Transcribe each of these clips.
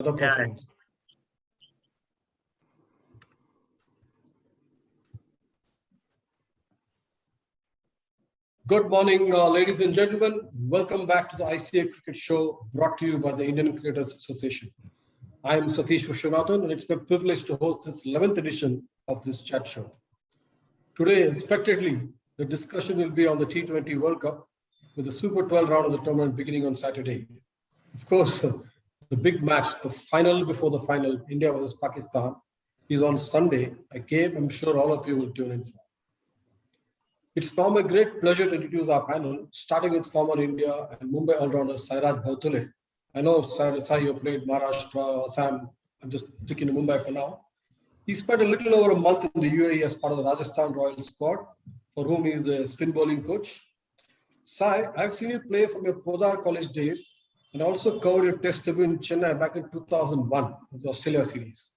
Other person. Good morning, ladies and gentlemen. Welcome back to the ICA Cricket Show brought to you by the Indian Cricketers Association. I am Satish Vishwanathan and it's my privilege to host this 11th edition of this chat show. Today, expectedly, the discussion will be on the T20 World Cup with the Super 12 round of the tournament beginning on Saturday. Of course, the big match, the final before the final, India versus Pakistan, is on Sunday, a game I'm sure all of you will tune in for. It's now my great pleasure to introduce our panel, starting with former India and Mumbai all-rounder Sairaj Bhautule. I know, Sai, you played Maharashtra, Assam. I'm just sticking to Mumbai for now. He spent a little over a month in the UAE as part of the Rajasthan Royals squad, for whom he is the spin bowling coach. Sai, I've seen you play from your Podar college days and also covered your test debut in Chennai back in 2001 with the Australia series.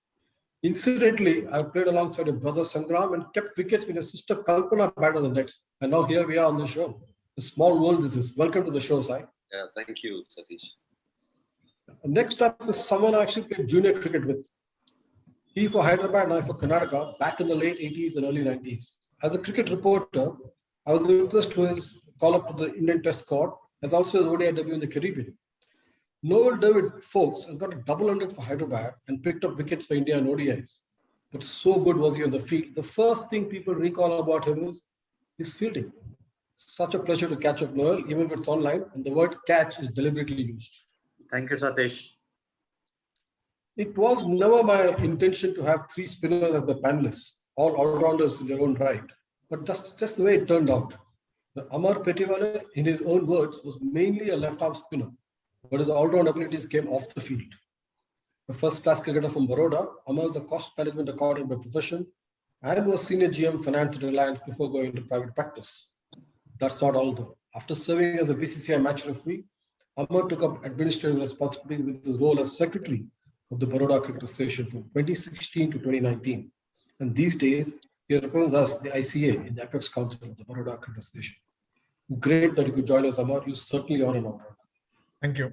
Incidentally, I played alongside your brother Sangram and kept wickets with your sister Kalpana batted the nets. And now here we are on the show. A small world this is. Welcome to the show, Sai. Yeah, thank you, Satish. Next up is someone I actually played junior cricket with. He for Hyderabad and I for Karnataka back in the late 80s and early 90s. As a cricket reporter, I was interested to his call up to the Indian Test squad, as also his ODI debut in the Caribbean. Noel David Foakes has got a double hundred for Hyderabad and picked up wickets for India and ODIs. But so good was he on the field. The first thing people recall about him is his fielding. Such a pleasure to catch up, Noel, even if it's online, and the word catch is deliberately used. Thank you, Satish. It was never my intention to have three spinners as the panelists, all all-rounders in their own right. But just the way it turned out. Amar Petiwale, in his own words, was mainly a left-arm spinner, but his all-round abilities came off the field. A first-class cricketer from Baroda, Amar is a cost management accountant by profession and was senior GM finance at Reliance before going into private practice. That's not all though. After serving as a BCCI match referee, Amar took up administrative responsibility with his role as secretary of the Baroda Cricket Association from 2016 to 2019. And these days, he represents us, the ICA, in the Apex Council of the Baroda Cricket Association. Great that you could join us, Amar. You certainly are an all-rounder. Thank you.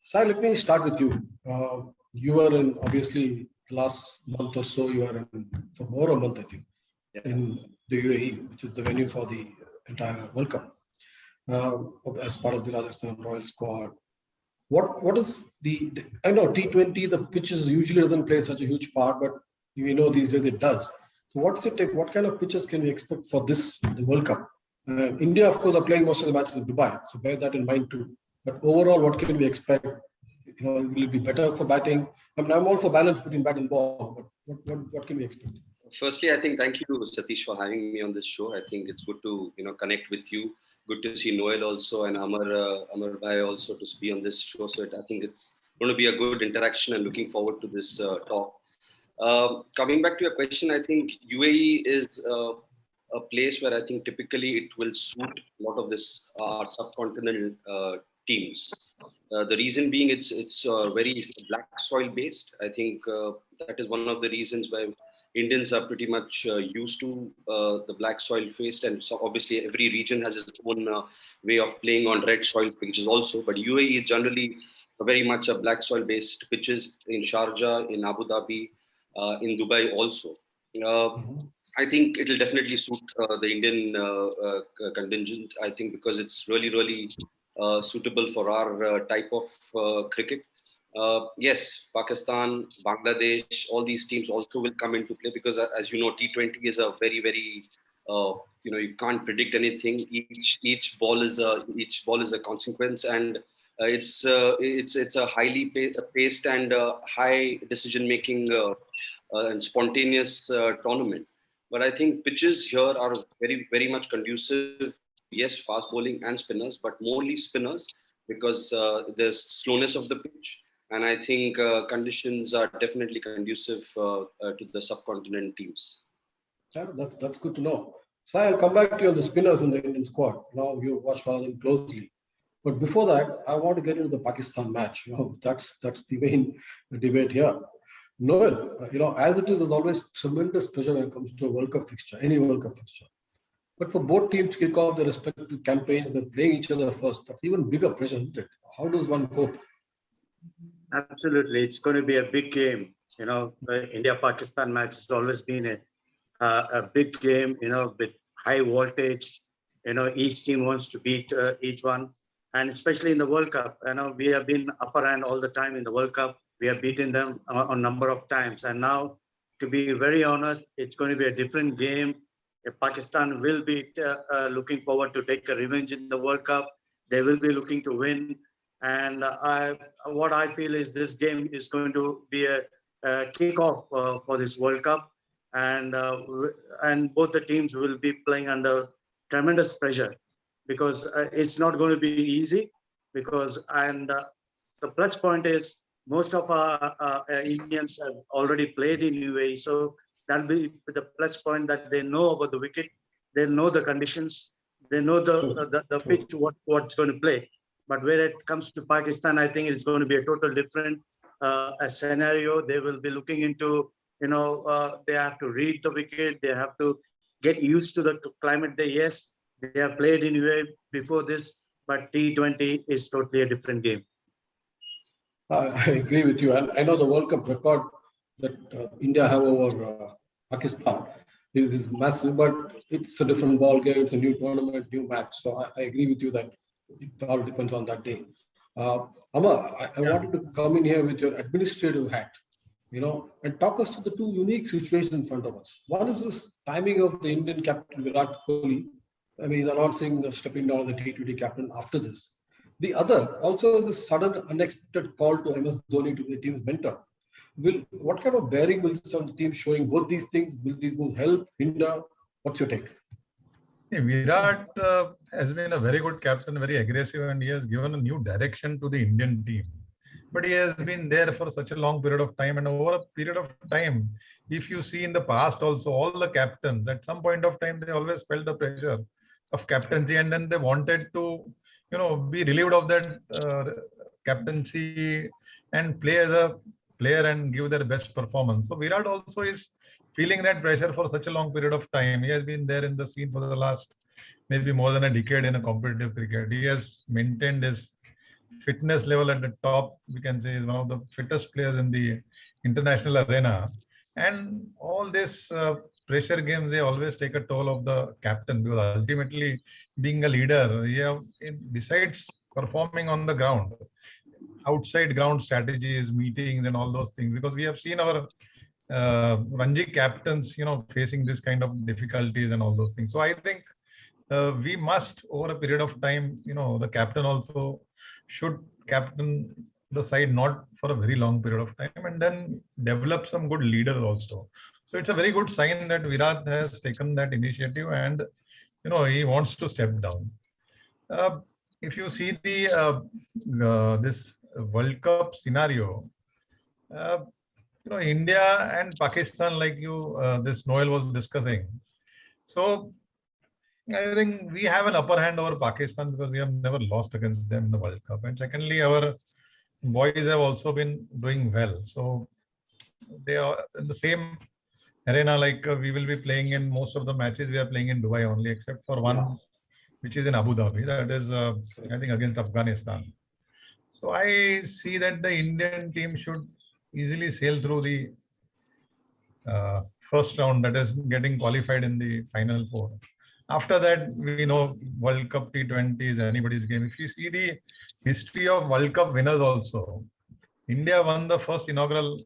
Sai, let me start with you. You were in, obviously, the last month or so, you were in, for more a month, I think, in the UAE, which is the venue for the entire World Cup, as part of the Rajasthan Royals squad. What is I know T20, the pitches usually doesn't play such a huge part, but we know these days it does. So what's it take? What kind of pitches can we expect for the World Cup? India, of course, are playing most of the matches in Dubai, so bear that in mind too. But overall, what can we expect? Will it be better for batting? I mean, I'm all for balance between bat and ball, but what can we expect? Firstly, I think thank you, Satish, for having me on this show. I think it's good to connect with you. Good to see Noel also and Amar Bhai also to be on this show. So I think it's going to be a good interaction and looking forward to this talk. Coming back to your question, I think UAE is a place where I think typically it will suit a lot of this subcontinental teams. The reason being it's very black soil based. I think that is one of the reasons why Indians are pretty much used to the black soil faced, and so obviously every region has its own way of playing on red soil pitches also. But UAE is generally very much a black soil based pitches in Sharjah, in Abu Dhabi, in Dubai also. I think it will definitely suit the Indian contingent. I think because it's really suitable for our type of cricket. Yes, Pakistan, Bangladesh, all these teams also will come into play because, as you know, T20 is a very you can't predict anything. Each ball is a consequence, and it's a highly paced and high decision making and spontaneous tournament. But I think pitches here are very much conducive. Yes, fast bowling and spinners, but morely spinners because the slowness of the pitch. And I think conditions are definitely conducive to the subcontinent teams. Yeah, that's good to know. So I'll come back to you on the spinners in the Indian squad. Now you watched all of them closely. But before that, I want to get into the Pakistan match. That's the main debate here. Noel, as it is, there's always tremendous pressure when it comes to a World Cup fixture, any World Cup fixture. But for both teams to kick off their respective campaigns by playing each other first, that's even bigger pressure, isn't it? How does one cope? Absolutely, it's going to be a big game. The India-Pakistan match has always been a big game. With high voltage. Each team wants to beat each one, and especially in the World Cup. We have been upper hand all the time in the World Cup. We have beaten them a number of times, and now, to be very honest, it's going to be a different game. Pakistan will be looking forward to take a revenge in the World Cup. They will be looking to win. And what I feel is this game is going to be a kickoff for this World Cup, and both the teams will be playing under tremendous pressure because it's not going to be easy. The plus point is most of our Indians have already played in UAE, so that'll be the plus point that they know about the wicket, they know the conditions, they know the pitch, what's going to play. But when it comes to Pakistan, I think it's going to be a total different a scenario. They will be looking into, they have to read the wicket. They have to get used to the climate. Yes, they have played in UAE before this, but T20 is totally a different game. I agree with you. And I know the World Cup record that India have over Pakistan is massive, but it's a different ball game. It's a new tournament, new match. So I agree with you that it all depends on that day. Amar, I wanted to come in here with your administrative hat, and talk us to the two unique situations in front of us. One is this timing of the Indian captain Virat Kohli. I mean, he's announcing stepping down the T20 captain after this. The other also is this sudden, unexpected call to MS Dhoni to be the team's mentor. What kind of bearing will this on the team showing both these things? Will these moves help, hinder? What's your take? Virat has been a very good captain, very aggressive, and he has given a new direction to the Indian team. But he has been there for such a long period of time, and over a period of time, if you see in the past also, all the captains, at some point of time, they always felt the pressure of captaincy, and then they wanted to, be relieved of that captaincy and play as a player and give their best performance. So Virat also is feeling that pressure for such a long period of time. He has been there in the scene for the last maybe more than a decade in a competitive cricket. He has maintained his fitness level at the top. We can say is one of the fittest players in the international arena. And all this pressure games, they always take a toll of the captain, because ultimately being a leader, besides performing on the ground, outside ground strategies, meetings and all those things, because we have seen our Ranji captains, facing this kind of difficulties and all those things. So I think we must, over a period of time, the captain also should captain the side not for a very long period of time, and then develop some good leaders also. So it's a very good sign that Virat has taken that initiative, and he wants to step down. If you see the this World Cup scenario, India and Pakistan, like this Noel was discussing. So I think we have an upper hand over Pakistan because we have never lost against them in the World Cup. And secondly, our boys have also been doing well. So they are in the same arena, like we will be playing in most of the matches. We are playing in Dubai only, except for one, which is in Abu Dhabi. That is, I think, against Afghanistan. So I see that the Indian team should easily sail through the first round, that is getting qualified in the final four. After that, we know World Cup T20 is anybody's game. If you see the history of World Cup winners also, India won the first inaugural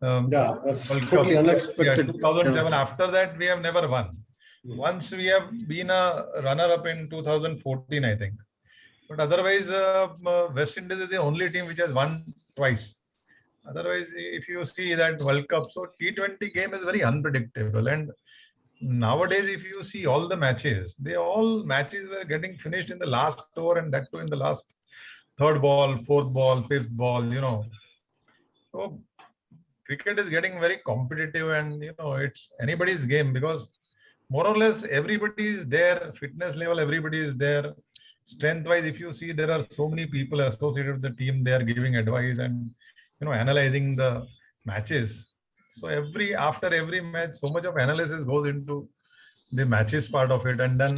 that's World totally Cup. unexpected. 2007. After that, we have never won. Once we have been a runner-up in 2014, I think. But otherwise, West Indies is the only team which has won twice. Otherwise, if you see that World Cup, so T20 game is very unpredictable. And nowadays, if you see all the matches, all matches were getting finished in the last over, and that too in the last third ball, fourth ball, fifth ball, So cricket is getting very competitive, and it's anybody's game, because more or less everybody is there, fitness level, everybody is there. Strength wise, if you see, there are so many people associated with the team, they are giving advice and analyzing the matches. So after every match, so much of analysis goes into the matches part of it, and then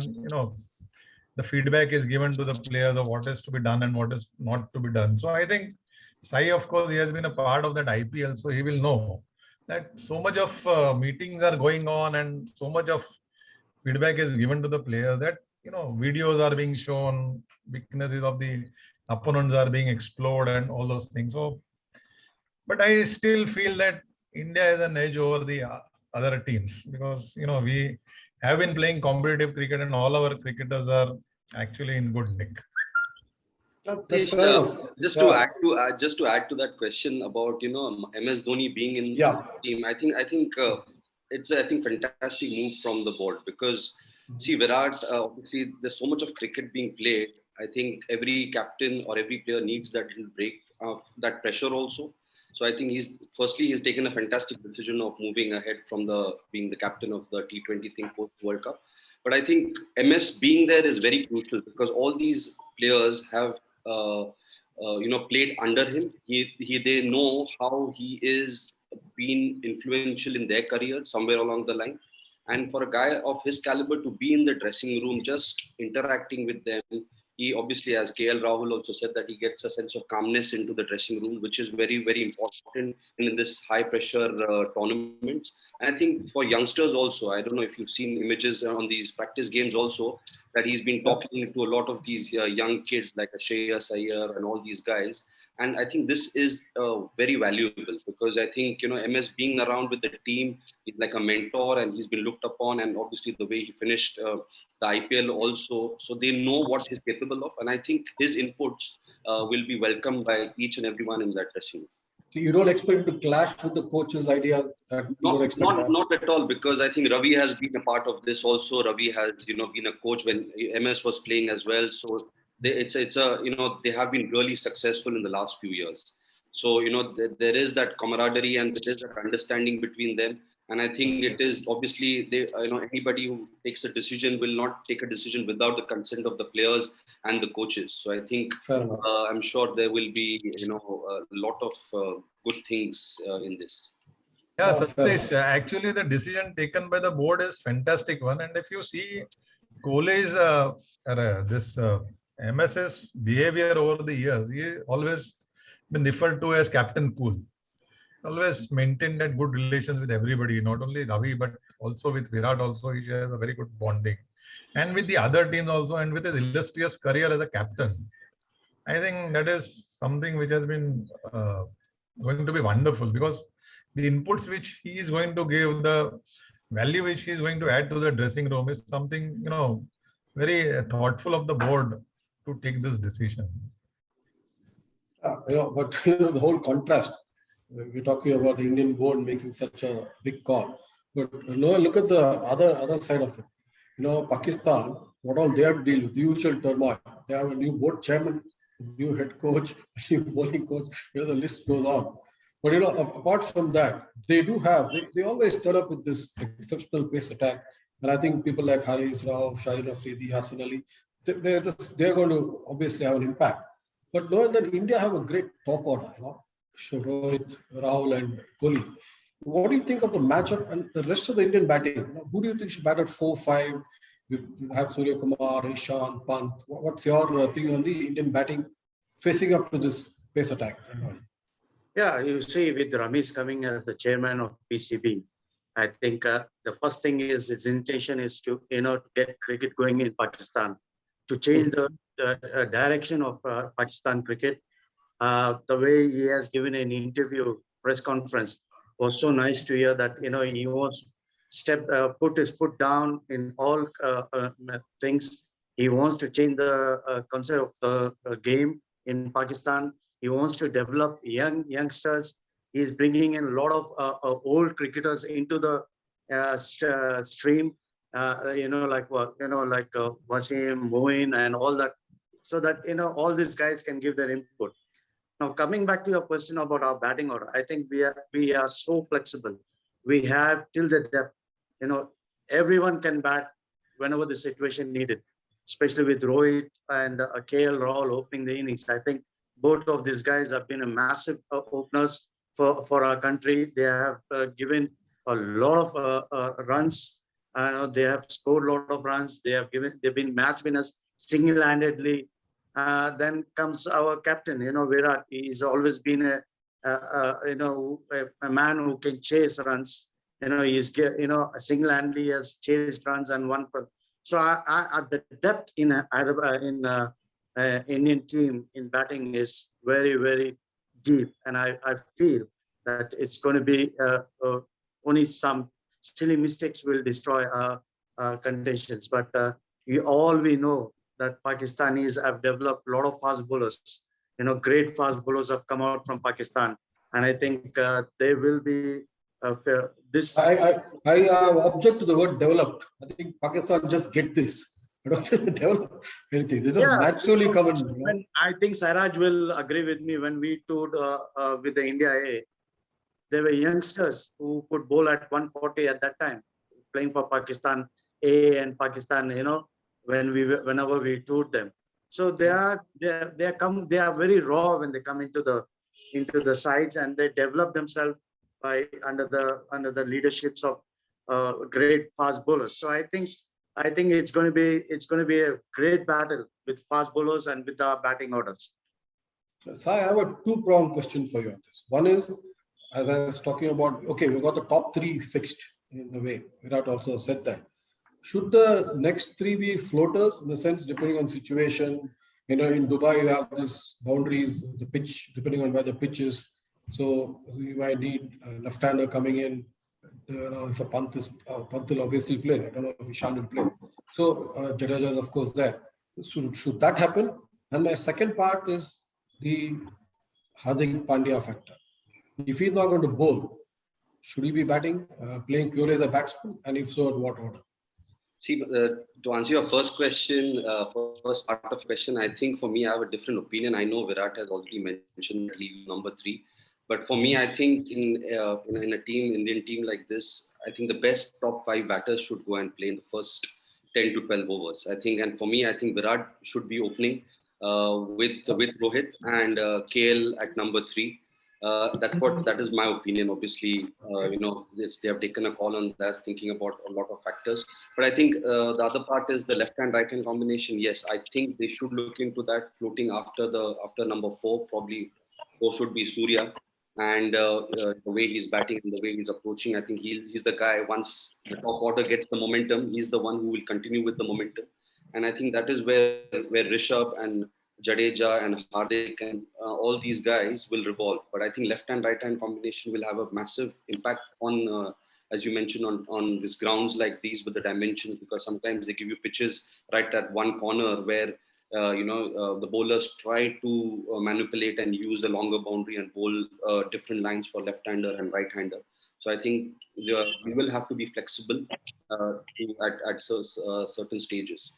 the feedback is given to the players of what is to be done and what is not to be done. So I think Sai, of course, he has been a part of that IPL, so he will know that so much of meetings are going on and so much of feedback is given to the players that, videos are being shown, weaknesses of the opponents are being explored and all those things. So, but I still feel that India has an edge over the other teams because, we have been playing competitive cricket and all our cricketers are actually in good nick. That's fair enough. Just Yeah. to add to that question about MS Dhoni being in Yeah. the team, I think it's fantastic move from the board because see Virat, obviously there's so much of cricket being played. I think every captain or every player needs that little break of that pressure also. So I think he's taken a fantastic decision of moving ahead from being the captain of the T20 thing post World Cup. But I think MS being there is very crucial because all these players have played under him. They know how he is been influential in their career somewhere along the line. And for a guy of his caliber to be in the dressing room, just interacting with them, he obviously, as KL Rahul also said, that he gets a sense of calmness into the dressing room, which is very, very important in this high pressure tournaments. And I think for youngsters also, I don't know if you've seen images on these practice games also, that he's been talking to a lot of these young kids like Shreyas Iyer and all these guys. And I think this is very valuable because I think, MS being around with the team, he's like a mentor and he's been looked upon. And obviously the way he finished the IPL also, so they know what he's capable of. And I think his inputs will be welcomed by each and everyone in that dressing room. So you don't expect to clash with the coach's idea? Not at all, because I think Ravi has been a part of this also. Ravi has, been a coach when MS was playing as well. So they have been really successful in the last few years. So, there is that camaraderie and there is that understanding between them. And I think it is obviously anybody who takes a decision will not take a decision without the consent of the players and the coaches. So I think I'm sure there will be a lot of good things in this. Yeah, Satish, actually the decision taken by the board is fantastic one. And if you see Kohli's MS's behavior over the years, he always been referred to as Captain Cool. Always maintained that good relations with everybody, not only Ravi, but also with Virat also. He has a very good bonding. And with the other teams also, and with his illustrious career as a captain. I think that is something which has been going to be wonderful because the inputs which he is going to give, the value which he is going to add to the dressing room is something, very thoughtful of the board to take this decision. But the whole contrast, we're talking about the Indian board making such a big call. But look at the other side of it. Pakistan, what all they have to deal with, the usual turmoil. They have a new board chairman, new head coach, new bowling coach, the list goes on. But apart from that, they always turn up with this exceptional pace attack. And I think people like Haris Rao, Shahid Afridi, Hassan Ali, they're going to obviously have an impact. But knowing that India have a great top order, Rohit, Rahul and Kohli. What do you think of the matchup and the rest of the Indian batting? Who do you think should bat at 4-5? We have Surya Kumar, Ishan, Pant. What's your thing on the Indian batting facing up to this pace attack? Yeah, you see, with Ramesh coming as the chairman of PCB, I think the first thing is his intention is to get cricket going in Pakistan, to change the direction of Pakistan cricket. The way he has given an interview, press conference, was so nice to hear that he wants put his foot down in all things. He wants to change the concept of the game in Pakistan. He wants to develop youngsters. He's bringing in a lot of old cricketers into the stream. Like Wasim, Moin, and all that, so that all these guys can give their input. Now, coming back to your question about our batting order, I think we are so flexible. We have till the depth. Everyone can bat whenever the situation needed, especially with Rohit and KL Rahul opening the innings. I think both of these guys have been a massive openers for our country. They have given a lot of runs. They have scored a lot of runs. They've been match winners single-handedly. Then comes our captain, Virat. He's always been a man who can chase runs. Single-handedly has chased runs and won for. So the depth in Indian team in batting is very, very deep, and I feel that it's going to be only some silly mistakes will destroy contentions. But we know that Pakistanis have developed a lot of fast bowlers. Great fast bowlers have come out from Pakistan, and I think they will be fair. This I object to the word developed. I think Pakistan just get this. I don't think they develop anything. This is naturally common. I think Sairaj will agree with me. When we toured with the India A, there were youngsters who could bowl at 140 at that time, playing for Pakistan A and Pakistan. Whenever we toured them, so they are very raw when they come into the sides, and they develop themselves under the leaderships of great fast bowlers. So I think it's going to be a great battle with fast bowlers and with our batting orders. So I have a two-pronged question for you on this. One is, as I was talking about, okay, we got the top three fixed in a way. Virat also said that. Should the next three be floaters, in the sense, depending on situation? In Dubai, you have this boundaries, the pitch, depending on where the pitch is. So you might need a left-hander coming in. If a Pant will obviously play. I don't know if Ishan will play. So Jadeja is of course there. Should that happen? And my second part is the Hardik Pandya factor. If he's not going to bowl, should he be batting, playing purely as a batsman? And if so, at what order? See, to answer your first question, first part of the question, I think for me, I have a different opinion. I know Virat has already mentioned number 3. But for me, I think in a Indian team like this, I think the best top 5 batters should go and play in the first 10 to 12 overs. I think, and for me, I think Virat should be opening with Rohit and KL at number 3. That is my opinion. Obviously, they have taken a call on that, thinking about a lot of factors. But I think the other part is the left-hand, right-hand combination. Yes, I think they should look into that, floating after number 4. Probably 4 should be Surya. And the way he's batting and the way he's approaching, I think he's the guy. Once the top order gets the momentum, he's the one who will continue with the momentum. And I think that is where Rishabh and Jadeja and Hardik and all these guys will revolve. But I think left-hand, right-hand combination will have a massive impact on, as you mentioned, on these grounds like these with the dimensions, because sometimes they give you pitches right at one corner where the bowlers try to manipulate and use the longer boundary and bowl different lines for left-hander and right-hander. So I think we will have to be flexible at certain stages.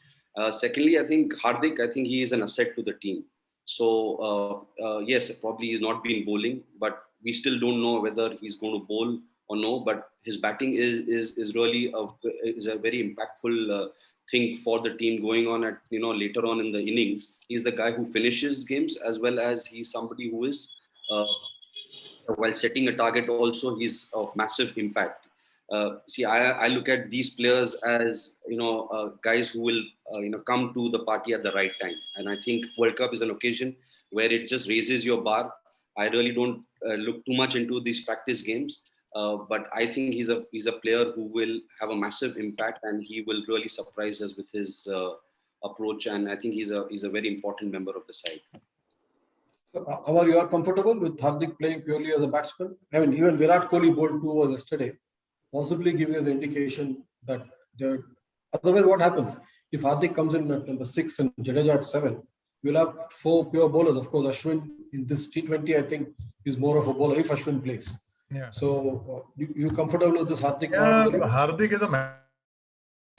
Secondly, I think Hardik, I think he is an asset to the team. So yes, probably he's not been bowling, but we still don't know whether he's going to bowl or no. But his batting is really a very impactful thing for the team going on at later on in the innings. He's the guy who finishes games, as well as he's somebody who is while setting a target also, he's of massive impact. See, I look at these players as guys who will come to the party at the right time, and I think World Cup is an occasion where it just raises your bar. I really don't look too much into these practice games. But I think he's a player who will have a massive impact, and he will really surprise us with his approach. And I think he's a very important member of the side. So, Amar, you are comfortable with Hardik playing purely as a batsman? I mean, even Virat Kohli bowled 2 overs yesterday, possibly giving us the indication that otherwise what happens if Hardik comes in at number 6 and Jadeja at 7? You'll have 4 pure bowlers. Of course, Ashwin in this T20, I think, is more of a bowler if Ashwin plays. Yeah. So you comfortable with this Hardik? Yeah, Hardik is a match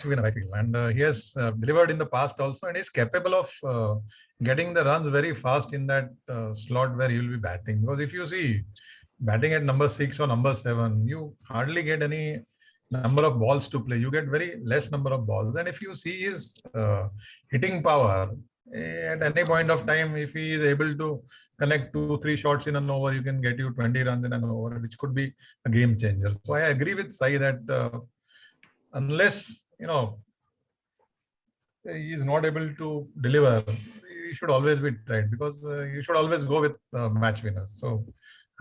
winner, I feel, and he has delivered in the past also, and he's capable of getting the runs very fast in that slot where he will be batting. Because if you see batting at number 6 or number 7, you hardly get any number of balls to play. You get very less number of balls, and if you see his hitting power, at any point of time, if he is able to connect 2-3 shots in an over, you can get you 20 runs in an over, which could be a game changer. So I agree with Sai that unless he is not able to deliver, he should always be tried, because you should always go with match winners. So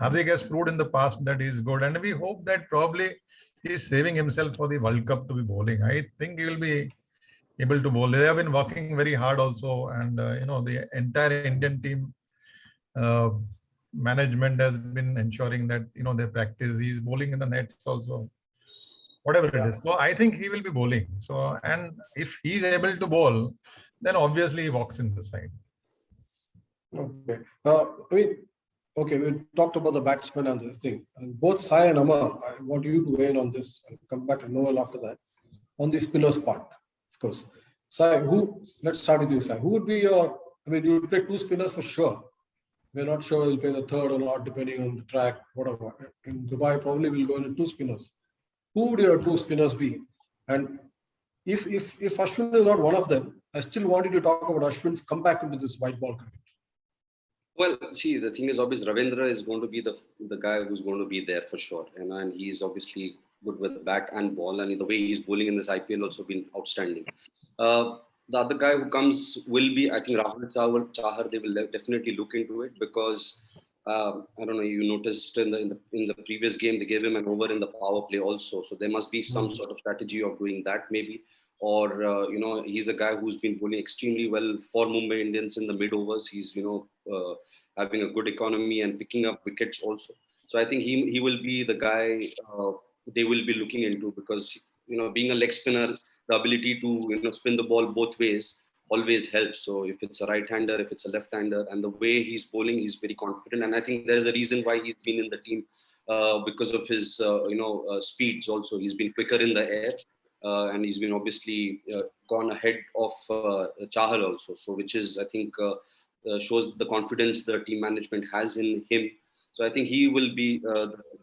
Hardik has proved in the past that he is good, and we hope that probably he is saving himself for the World Cup to be bowling. I think he will be able to bowl. They have been working very hard also, and the entire Indian team management has been ensuring that they practice. He is bowling in the nets also, whatever it is. So I think he will be bowling. So, and if he is able to bowl, then obviously he walks in the side. Okay. Okay, we talked about the batsman and this thing. Both Sai and Amar, I want you to weigh in on this. I'll come back to Noel after that. On the spinners part, of course. Sai, let's start with you, Sai. Who would be you would play two spinners for sure. We're not sure we'll play the third or not, depending on the track, whatever. In Dubai, probably we'll go into two spinners. Who would your two spinners be? And if Ashwin is not one of them, I still wanted to talk about Ashwin's comeback into this white ball cricket. Well, see, the thing is, obviously, Ravindra is going to be the guy who's going to be there for sure. And he's obviously good with bat and ball. And the way he's bowling in this IPL also been outstanding. The other guy who comes will be, I think, Rahul Chahar. They will definitely look into it because, I don't know, you noticed in the previous game, they gave him an over in the power play also. So there must be some sort of strategy of doing that maybe. Or, he's a guy who's been bowling extremely well for Mumbai Indians in the mid overs. He's, having a good economy and picking up wickets also. So I think he will be the guy they will be looking into because, being a leg spinner, the ability to, spin the ball both ways always helps. So if it's a right-hander, if it's a left-hander, and the way he's bowling, he's very confident. And I think there's a reason why he's been in the team because of his, speeds also. He's been quicker in the air. And he's been obviously gone ahead of Chahal also, so which is I think shows the confidence the team management has in him. So I think he will be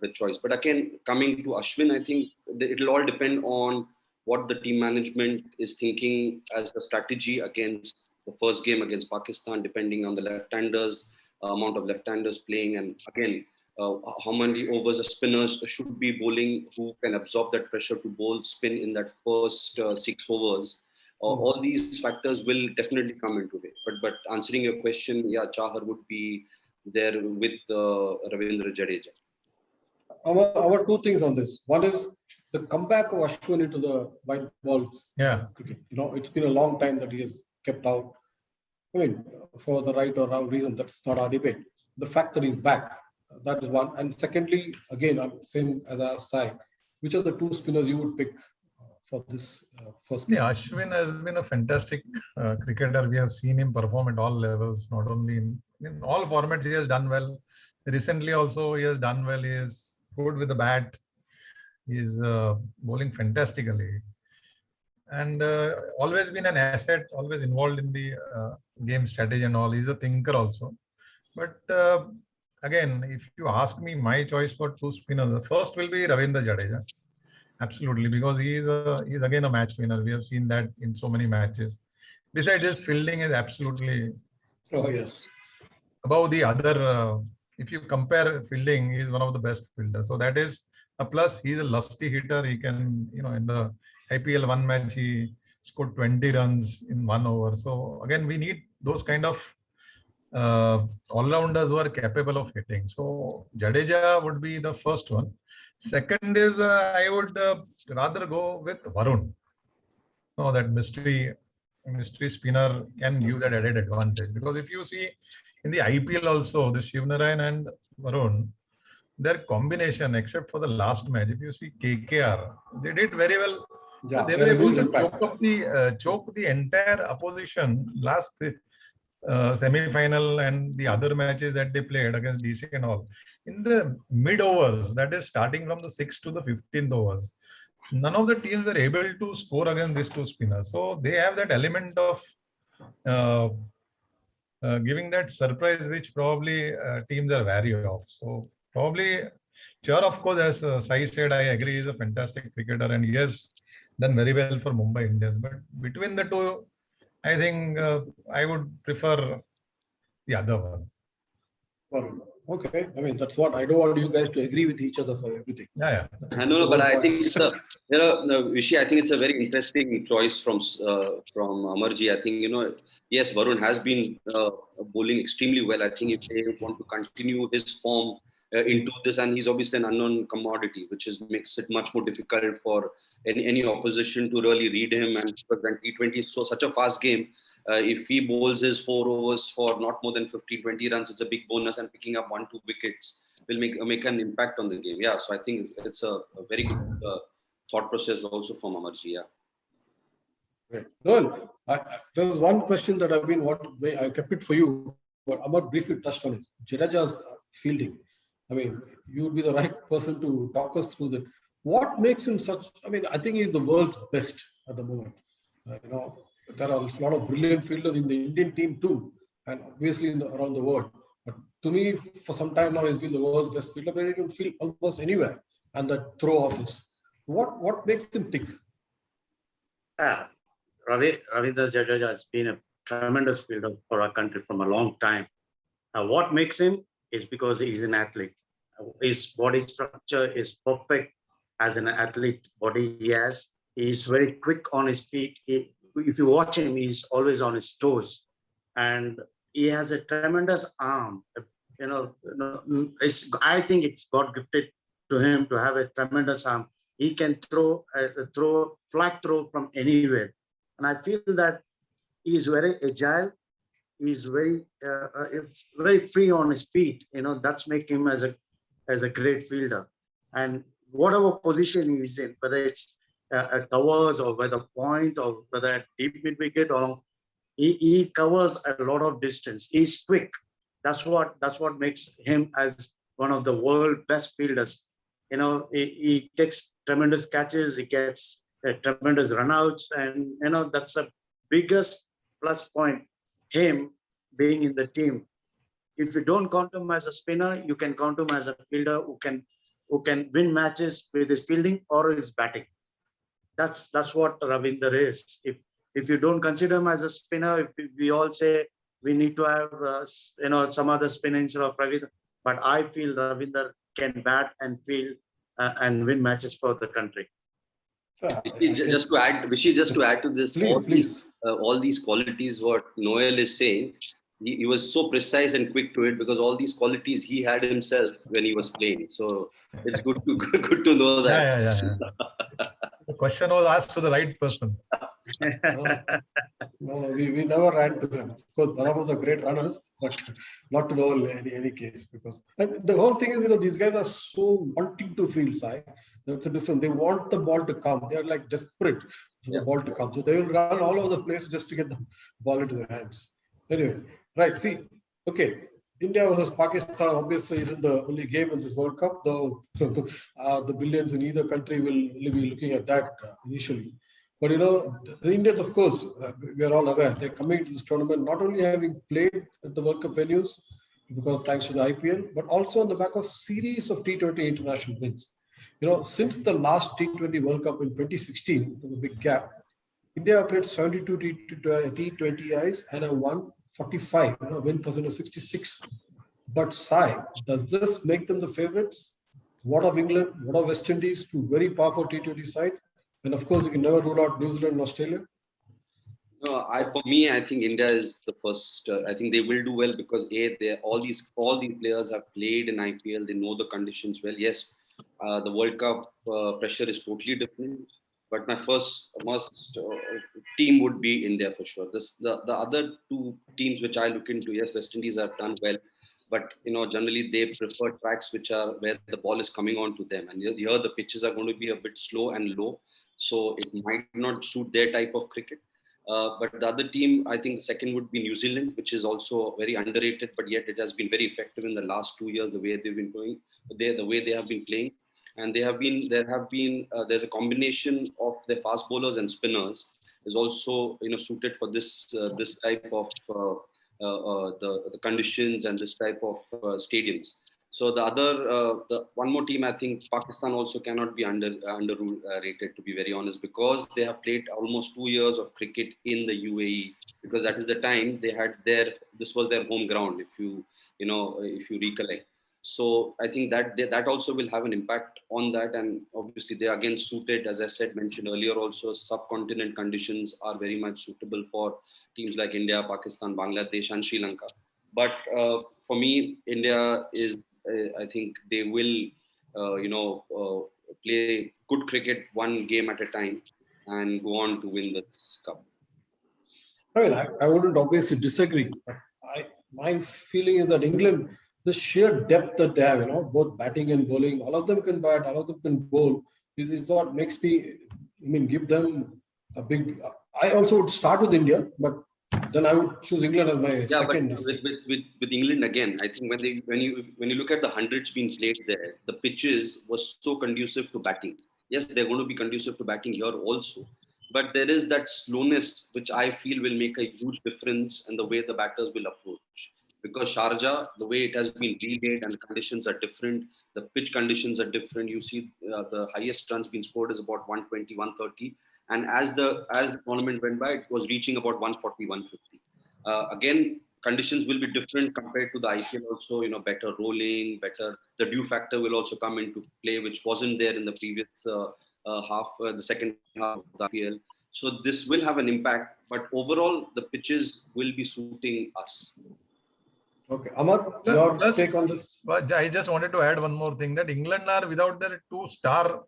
the choice. But again, coming to Ashwin, I think it'll all depend on what the team management is thinking as a strategy against the first game against Pakistan, depending on the left-handers, amount of left-handers playing, and again. How many overs a spinners should be bowling who can absorb that pressure to bowl spin in that first 6 overs. All these factors will definitely come into it. But answering your question, yeah, Chahar would be there with Ravindra Jadeja. Our two things on this. One is the comeback of Ashwin into the white balls. Yeah. Cricket. It's been a long time that he has kept out. I mean, for the right or wrong reason, that's not our debate. The fact that he's back. That is one. And secondly, again, same as I asked Sai, which are the two spinners you would pick for this first game? Yeah, Ashwin has been a fantastic cricketer. We have seen him perform at all levels, not only in all formats. He has done well. Recently also, he has done well. He is good with the bat. He is bowling fantastically. And always been an asset, always involved in the game strategy and all. He's a thinker also. But again, if you ask me my choice for two spinners, the first will be Ravindra Jadeja. Absolutely, because he is again a match winner. We have seen that in so many matches. Besides, his fielding is absolutely above the other. If you compare fielding, he is one of the best fielders. So that is a plus. He is a lusty hitter. He can, in the IPL one match, he scored 20 runs in 1 over. So again, we need those kind of all-rounders who are capable of hitting. So Jadeja would be the first one. Second is I would rather go with Varun. That mystery spinner can give that added advantage, because if you see in the IPL also, the Shivnarayan and Varun, their combination, except for the last match, if you see KKR, they did very well. Yeah, they were able to choke the entire opposition last semi-final and the other matches that they played against DC and all. In the mid overs, that is starting from the 6th to the 15th overs, none of the teams were able to score against these two spinners. So they have that element of giving that surprise, which probably teams are wary of. So probably, Chahar, of course, as Sai said, I agree, he's a fantastic cricketer and he has done very well for Mumbai Indians. But between the two, I think I would prefer the other one. Okay, I mean that's what I don't want you guys to agree with each other for everything. Yeah. I know, but I think it's a, Vishy, I think it's a very interesting choice from Amarji. I think, yes, Varun has been bowling extremely well. I think if they want to continue his form into this, and he's obviously an unknown commodity, which makes it much more difficult for any opposition to really read him. And because then T20 is such a fast game, if he bowls his 4 overs for not more than 15, 20 runs, it's a big bonus, and picking up 1-2 wickets will make an impact on the game. Yeah, so I think it's a very good thought process also from Amarji. Yeah. Right. Well, there was one question that I kept it for you, but Amar briefly touched on it. Jadeja's fielding. I mean, you would be the right person to talk us through that. What makes him such? I mean, I think he's the world's best at the moment. There are a lot of brilliant fielders in the Indian team too, and obviously around the world. But to me, for some time now, he's been the world's best fielder, where he can field almost anywhere, and that throw office. What makes him tick? Ravindra Jadeja has been a tremendous fielder for our country from a long time. What makes him is because he's an athlete. His body structure is perfect as an athlete body he has. He's very quick on his feet. If you watch him, he's always on his toes. And he has a tremendous arm. I think it's God gifted to him to have a tremendous arm. He can throw flat throw from anywhere. And I feel that he is very agile. He's very free on his feet. That's making him as a great fielder. And whatever position he's in, whether it's covers or whether point or whether deep mid wicket, or he covers a lot of distance. He's quick. That's what makes him as one of the world best fielders. He takes tremendous catches. He gets tremendous runouts, and that's the biggest plus point. Him being in the team. If you don't count him as a spinner, you can count him as a fielder who can win matches with his fielding or his batting. That's what Ravinder is. If you don't consider him as a spinner, if we all say we need to have some other spinner instead of Ravinder, but I feel Ravinder can bat and field and win matches for the country. Just to add to this, please. All these qualities what Noel is saying, he was so precise and quick to it because all these qualities he had himself when he was playing. So it's good to know that. Yeah. The question was asked to the right person. No, we never ran to him. Of course, none of us are great runners, but not to know in any case. Because the whole thing is, these guys are so wanting to field, Sai. That's a difference. They want the ball to come. They are like desperate for the ball to come. So they will run all over the place just to get the ball into their hands. Anyway, right. See, okay. India versus Pakistan obviously isn't the only game in this World Cup, though the billions in either country will be looking at that initially. But the Indians, of course, we are all aware, they're coming to this tournament not only having played at the World Cup venues, because thanks to the IPL, but also on the back of series of T20 international wins. Since the last T20 World Cup in 2016, with a big gap, India have played 72 T20Is and have won 45, win percent of 66. But Sai, does this make them the favorites? What of England? What of West Indies? Two very powerful T20 sides. And of course, you can never rule out New Zealand and Australia. No, for me, I think India is the first. I think they will do well because all these players have played in IPL. They know the conditions well. Yes, the World Cup pressure is totally different. But my first team would be India for sure. The other two teams which I look into, yes, West Indies have done well, but generally they prefer tracks which are where the ball is coming on to them, and here the pitches are going to be a bit slow and low, so it might not suit their type of cricket. But the other team, I think second would be New Zealand, which is also very underrated, but yet it has been very effective in the last 2 years. The way they've been going, the way they have been playing. And there's a combination of their fast bowlers and spinners is also suited for this type of the conditions and this type of stadiums. So the one more team, I think Pakistan also cannot be underrated, to be very honest, because they have played almost 2 years of cricket in the UAE, because that is the time they had this was their home ground, if you recollect. So I think that also will have an impact on that. And obviously they are again suited, as I mentioned earlier, also subcontinent conditions are very much suitable for teams like India, Pakistan, Bangladesh and Sri Lanka. But for me, India is, I think they will, play good cricket one game at a time and go on to win this cup. I mean, I wouldn't obviously disagree. But my feeling is that England, the sheer depth that they have, both batting and bowling, all of them can bat, all of them can bowl, is what makes me, give them a big. I also would start with India, but then I would choose England as my second. But with England again, I think when you look at the hundreds being played there, the pitches was so conducive to batting. Yes, they're going to be conducive to batting here also, but there is that slowness which I feel will make a huge difference in the way the batters will approach. Because Sharjah, the way it has been relayed and the conditions are different, the pitch conditions are different. You see, the highest runs being scored is about 120, 130, and as the tournament went by, it was reaching about 140, 150. Again, conditions will be different compared to the IPL also, better rolling, the dew factor will also come into play, which wasn't there in the previous the second half of the IPL. So this will have an impact, but overall, the pitches will be suiting us. Okay, Amar, your take on this? But I just wanted to add one more thing, that England are without their two star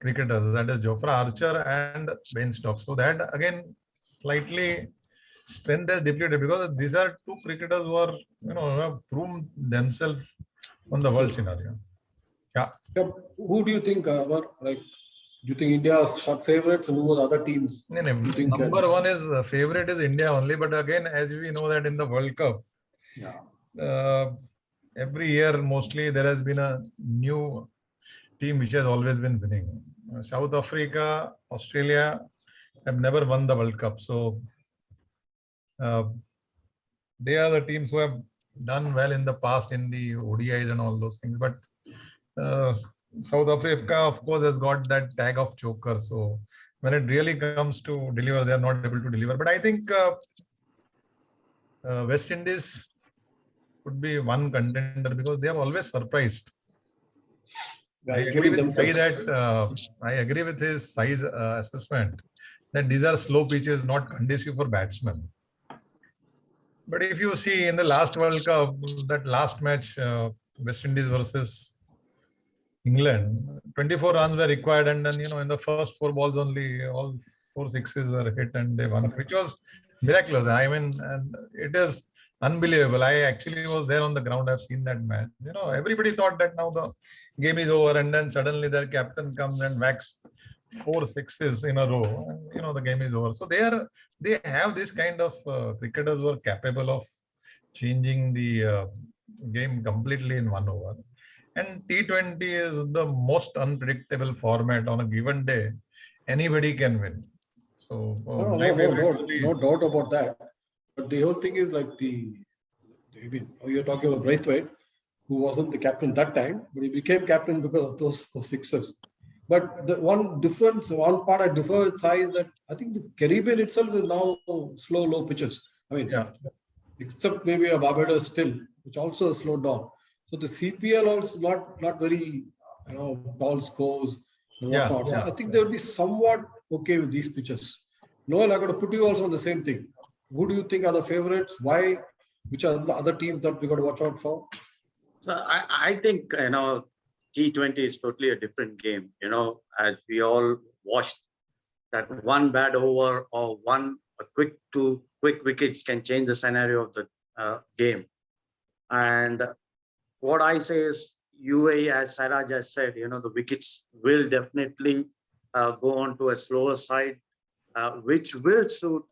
cricketers, that is Jofra Archer and Ben Stokes. So that again slightly strength has depleted, because these are two cricketers who are, have proven themselves on the world scenario. Yeah. Who do you think, Amar, do you think India are favorites, and who are the other teams? Number one is favorite is India only, but again, as we know that in the World Cup, every year mostly there has been a new team which has always been winning. South Africa, Australia have never won the World Cup, so they are the teams who have done well in the past in the ODIs and all those things. But South Africa, of course, has got that tag of choker. So when it really comes to deliver, they are not able to deliver. But I think West Indies could be one contender, because they have always surprised. I agree with his size assessment that these are slow pitches, not conducive for batsmen. But if you see in the last World Cup, that last match, West Indies versus England, 24 runs were required, and then in the first 4 balls only all 4 sixes were hit and they won, which was miraculous. I mean, and it is unbelievable. I actually was there on the ground. I've seen that match. Everybody thought that now the game is over, and then suddenly their captain comes and whacks 4 sixes in a row, and the game is over. So they have this kind of cricketers who are capable of changing the game completely in 1 over. And T20 is the most unpredictable format. On a given day, anybody can win. So no doubt about that. But the whole thing is you're talking about Braithwaite, who wasn't the captain that time, but he became captain because of those 4 sixes. But the one part I differ with Sai is that I think the Caribbean itself is now slow, low pitches. Except maybe a Barbados still, which also has slowed down. So the CPL also not very, tall scores and whatnot. So I think they will be somewhat okay with these pitches. Noel, I'm going to put you also on the same thing. Who do you think are the favorites? Why? Which are the other teams that we got to watch out for? So I think, T20 is totally a different game, as we all watched that one bad over or quick wickets can change the scenario of the game. And what I say is UAE, as Sairaj has said, the wickets will definitely go on to a slower side, which will suit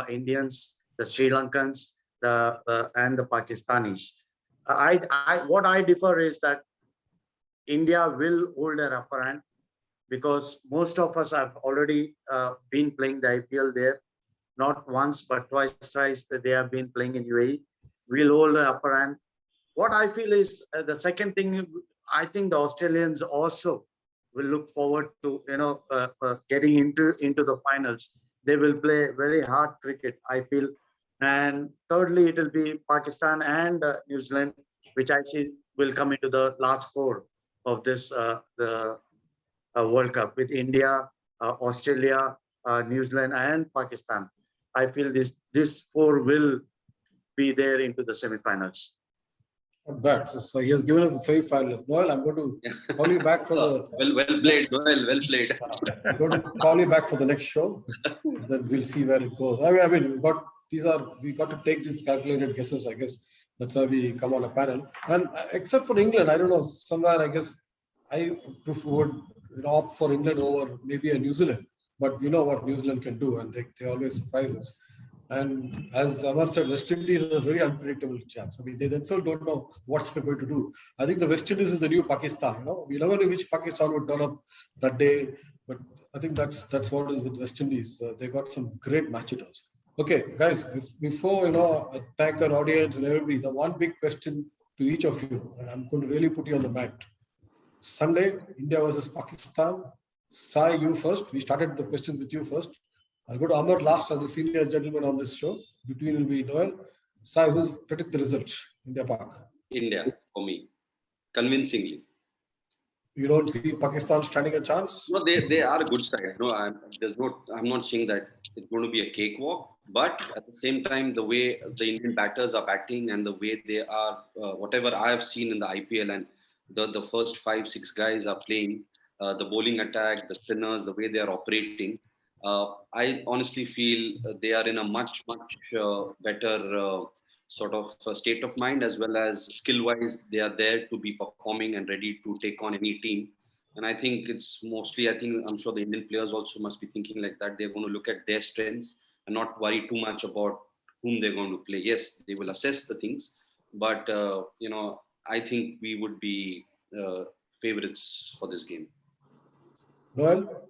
Indians, the Sri Lankans, and the Pakistanis. What I differ is that India will hold their upper hand, because most of us have already been playing the IPL there, not once but twice that they have been playing in UAE. We'll hold the upper hand. What I feel is the second thing, I think the Australians also will look forward to getting into the finals. They will play very hard cricket, I feel. And thirdly, it will be Pakistan and New Zealand, which I see will come into the last four of this the World Cup with India, Australia, New Zealand, and Pakistan. I feel this four will be there into the semi-finals. Not bad. So he has given us a semi-finalist. Noel, I'm going to call you back for the. Well played, Noel. Well played. I'm going to call you back for the next show. Then we'll see where it goes. I mean, we got to take these calculated guesses. I guess that's why we come on a panel. And except for England, I don't know. Somewhere, I guess I would opt for England over maybe a New Zealand. But we know what New Zealand can do, and they always surprise us. And as Amar said, West Indies is a very unpredictable chance. I mean, they themselves don't know what they're going to do. I think the West Indies is the new Pakistan. We never knew which Pakistan would turn up that day. But I think that's what it is with West Indies. They got some great matchups. Okay, guys, before I thank our audience and everybody, the one big question to each of you, and I'm going to really put you on the mat. Sunday, India versus Pakistan. Sai, you first. We started the questions with you first. I'll go to Amar last as a senior gentleman on this show. Between will be Noel. Sai, who's predict the result? India Pak. India for me, convincingly. You don't see Pakistan standing a chance? No, they are a good side. No, I'm not saying that it's going to be a cakewalk, but at the same time, the way the Indian batters are batting and the way they are, whatever I have seen in the IPL and the first 5-6 guys are playing, the bowling attack, the spinners, the way they are operating. I honestly feel they are in a much better sort of state of mind, as well as skill-wise, they are there to be performing and ready to take on any team. And I think I'm sure the Indian players also must be thinking like that. They're going to look at their strengths and not worry too much about whom they're going to play. Yes, they will assess the things, but I think we would be favorites for this game. Noel?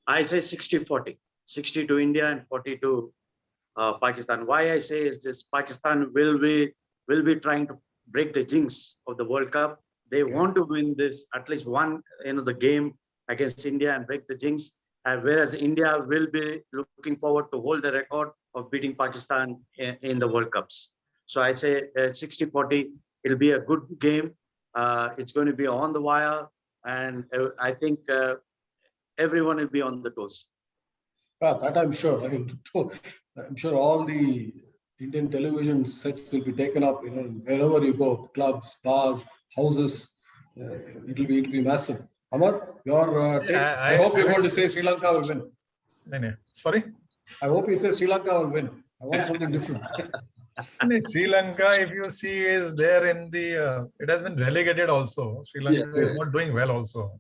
I say 60-40, 60 to India and 40 to Pakistan. Why I say is this: Pakistan will be trying to break the jinx of the World Cup. They want to win this at least one the game against India and break the jinx. Whereas India will be looking forward to hold the record of beating Pakistan in the World Cups. So I say 60-40. It'll be a good game. It's going to be on the wire, and I think everyone will be on the toes. Yeah, that I'm sure. I mean, I'm sure all the Indian television sets will be taken up. Wherever you go, clubs, bars, houses, it'll be massive. Amar, your take? I hope you're going to say Sri Lanka will win. No. Sorry? I hope you say Sri Lanka will win. I want something different. Sri Lanka, if you see, is there in the. It has been relegated also. Sri Lanka is not doing well also.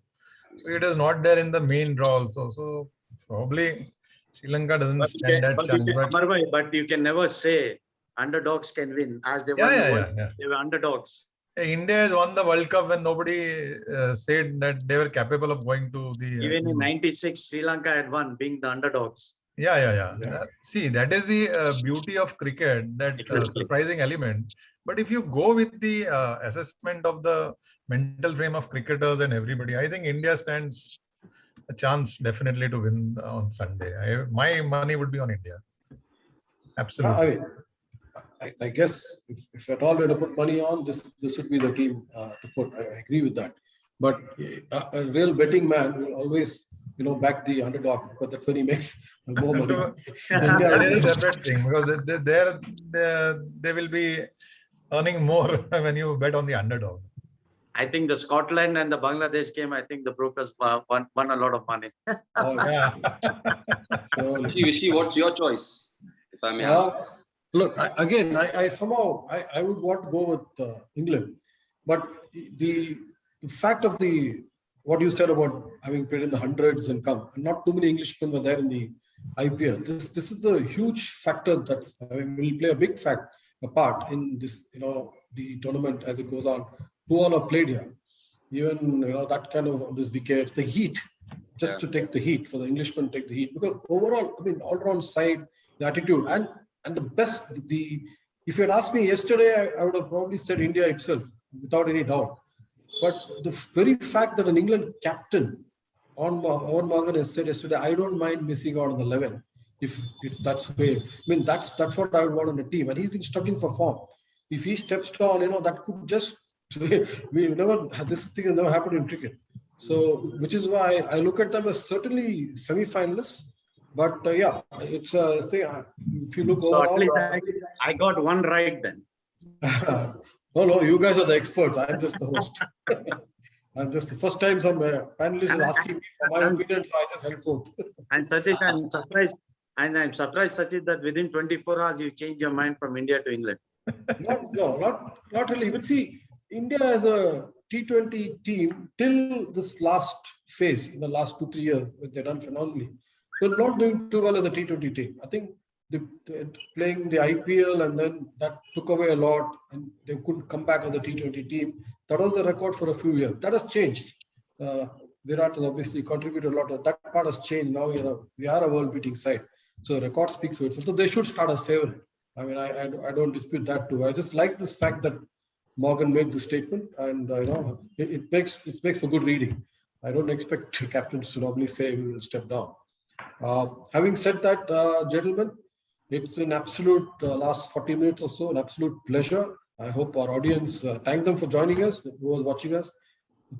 So it is not there in the main draw also. So probably Sri Lanka doesn't stand that chance. But you can never say underdogs can win, as they won. They were underdogs. India has won the World Cup when nobody said that they were capable of going to the. Even in '96, Sri Lanka had won, being the underdogs. Yeah. See, that is the beauty of cricket, that surprising element. But if you go with the assessment of the mental frame of cricketers and everybody, I think India stands a chance definitely to win on Sunday. My money would be on India. Absolutely. I guess if at all we're to put money on, this would be the team to put. I agree with that. But a real betting man will always back the underdog, because that's when he makes more money. That is a separate thing, because they will be earning more when you bet on the underdog. I think the Scotland and the Bangladesh game, I think the brokers won a lot of money. Oh, yeah. Vishy, what's your choice, if I may ask? Look, I somehow would want to go with England, but the fact of what you said about having played in the hundreds and not too many Englishmen were there in the IPL. This is the huge factor that will play a big part in this, the tournament as it goes on. Who all are played here? Even that kind of this wicket, the heat, to take the heat for the Englishmen to take the heat, because overall, all round side, the attitude and the best. If you had asked me yesterday, I would have probably said India itself without any doubt. But the very fact that an England captain, Owen Morgan, has said yesterday, I don't mind missing out on the 11 if that's the way. That's what I would want on the team, and he's been struggling for form. If he steps down, that could just We never had this thing has never happened in cricket. So, which is why I look at them as certainly semi-finalists. But yeah, it's a thing. If you look So at least overall, I got one right then. no, you guys are the experts. I'm just the host. I'm just the first time some panelists are asking me for my opinion, so I just held forth. And Satish, I'm surprised. And I'm surprised, Satish, that within 24 hours you changed your mind from India to England. Not really. But see, India as a T20 team till this last phase, in the last 2-3 years, they've done phenomenally. They're not doing too well as a T20 team. I think they're playing the IPL and then that took away a lot and they couldn't come back as a T20 team. That was the record for a few years. That has changed. Virat has obviously contributed a lot. That part has changed. Now, we are a world-beating side. So the record speaks for itself. So they should start as favorite. I mean, I don't dispute that too. I just like this fact that Morgan made the statement, and it makes for good reading. I don't expect captains to normally say we will step down. Having said that, gentlemen, it's been absolute last 40 minutes or so, an absolute pleasure. I hope our audience, thank them for joining us, who was watching us.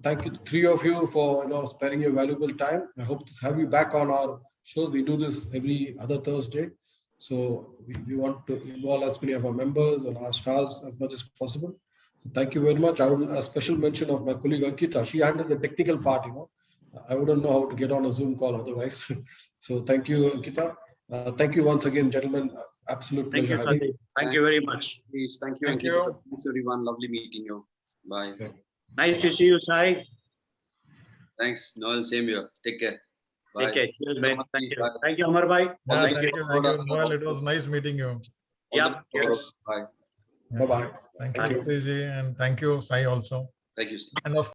Thank you, three of you, for sparing your valuable time. I hope to have you back on our shows. We do this every other Thursday. So we want to involve as many of our members and our stars as much as possible. So thank you very much. I would a special mention of my colleague Ankita. She handles the technical part, I wouldn't know how to get on a Zoom call otherwise. So thank you, Ankita. Thank you once again, gentlemen. Absolute pleasure. Thank you very much. Please, thank you. Thank you. Thanks everyone. Lovely meeting you. Bye. Okay. Nice to see you, Sai. Thanks, Noel. Same here. Take care. Bye. Take care. Cheers, man. Thank you. Bye. Thank you, Amar bhai. Yeah, Thank thank you, Noel. It was nice meeting you. Yeah. Yes. Bye. Bye-bye. Thank you, Thank you. Satish ji, and thank you, Sai also. Thank you. And of